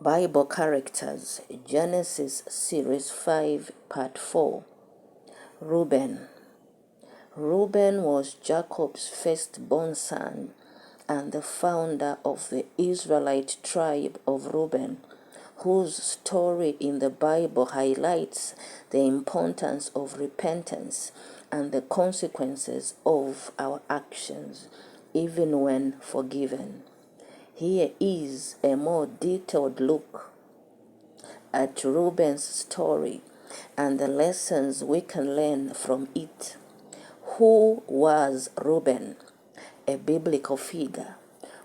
Bible characters, Genesis Series 5, Part 4. Reuben. Reuben was Jacob's firstborn son and the founder of the Israelite tribe of Reuben, whose story in the Bible highlights the importance of repentance and the consequences of our actions, even when forgiven. Here is a more detailed look at Reuben's story and the lessons we can learn from it. Who was Reuben? A biblical figure.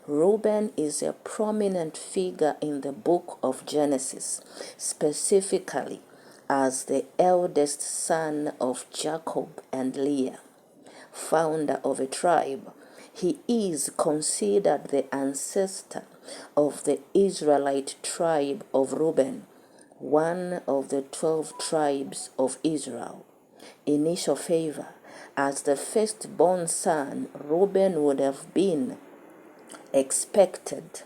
Reuben is a prominent figure in the book of Genesis, specifically as the eldest son of Jacob and Leah, founder of a tribe. He is considered the ancestor of the Israelite tribe of Reuben, one of the 12 tribes of Israel. Initial favor. As the firstborn son, Reuben would have been expected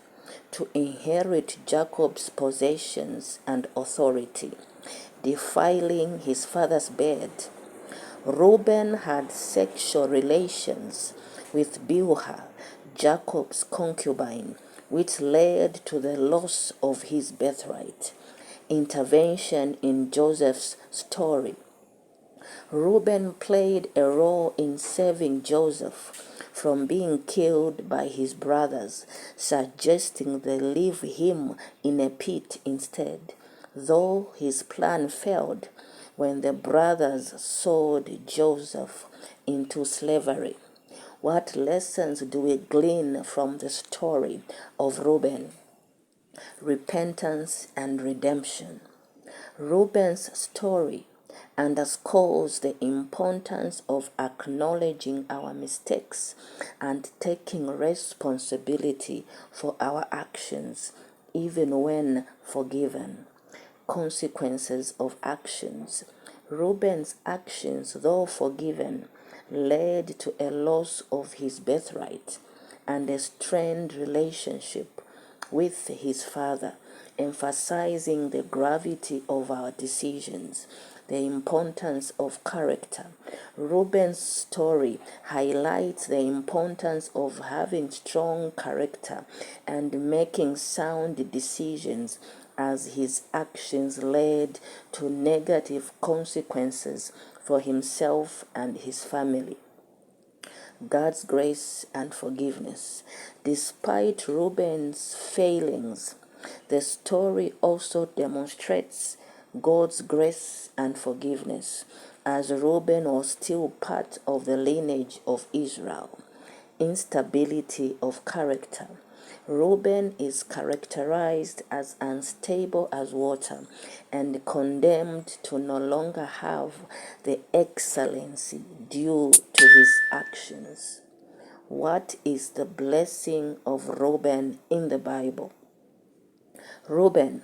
to inherit Jacob's possessions and authority, defiling his father's bed. Reuben had sexual relations with Bilhah, Jacob's concubine, which led to the loss of his birthright. Intervention in Joseph's story. Reuben played a role in saving Joseph from being killed by his brothers, suggesting they leave him in a pit instead, though his plan failed when the brothers sold Joseph into slavery. What lessons do we glean from the story of Reuben? Repentance and redemption. Reuben's story underscores the importance of acknowledging our mistakes and taking responsibility for our actions, even when forgiven. Consequences of actions. Reuben's actions, though forgiven, led to a loss of his birthright and a strained relationship with his father, emphasizing the gravity of our decisions. The importance of character. Reuben's story highlights the importance of having strong character and making sound decisions, as his actions led to negative consequences for himself and his family. God's grace and forgiveness. Despite Reuben's failings, the story also demonstrates God's grace and forgiveness, as Reuben was still part of the lineage of Israel. Instability of character. Reuben is characterized as unstable as water and condemned to no longer have the excellency due to his actions. What is the blessing of Reuben in the Bible? Reuben,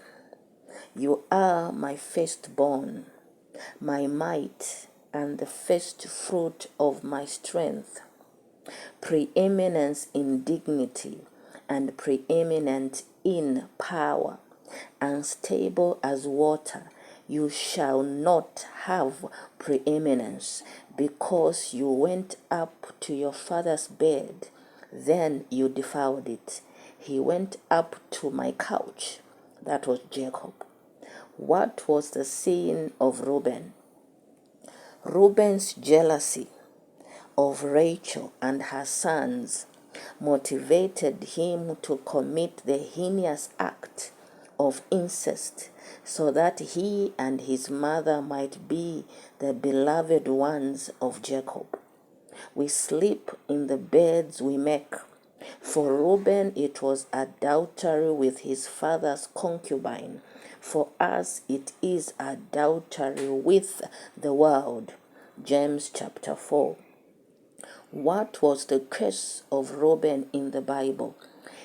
you are my firstborn, my might, and the first fruit of my strength. Preeminence in dignity and preeminent in power, unstable as water, you shall not have preeminence, because you went up to your father's bed, then you defiled it. He went up to my couch. That was Jacob. What was the sin of Reuben? Reuben's jealousy of Rachel and her sons motivated him to commit the heinous act of incest, so that he and his mother might be the beloved ones of Jacob. We sleep in the beds we make. For Reuben, it was adultery with his father's concubine. For us, it is adultery with the world. James chapter 4. What was the curse of Reuben in the Bible?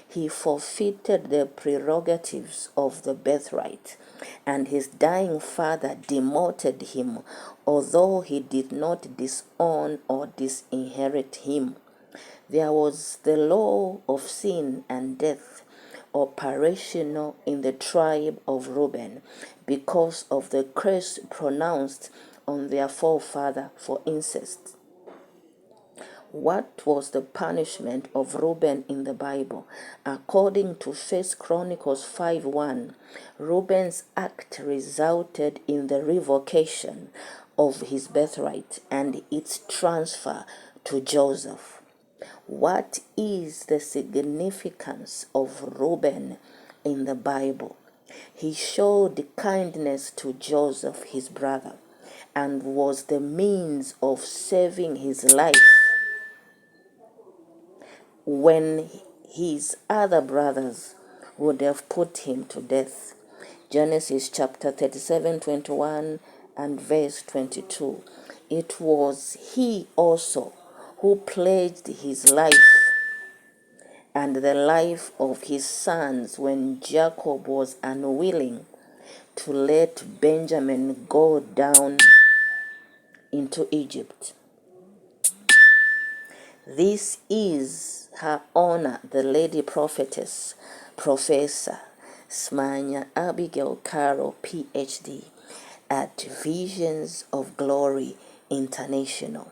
He forfeited the prerogatives of the birthright, and his dying father demoted him, although he did not disown or disinherit him. There was the law of sin and death, operational in the tribe of Reuben because of the curse pronounced on their forefather for incest. What was the punishment of Reuben in the Bible? According to 1 Chronicles 5:1, Reuben's act resulted in the revocation of his birthright and its transfer to Joseph. What is the significance of Reuben in the Bible? He showed kindness to Joseph, his brother, and was the means of saving his life when his other brothers would have put him to death. Genesis chapter 37:21 and verse 22. It was he also who pledged his life and the life of his sons when Jacob was unwilling to let Benjamin go down into Egypt. This is Her Honor, the Lady Prophetess, Professor Smanya Abigail Carroll, PhD, at Visions of Glory International.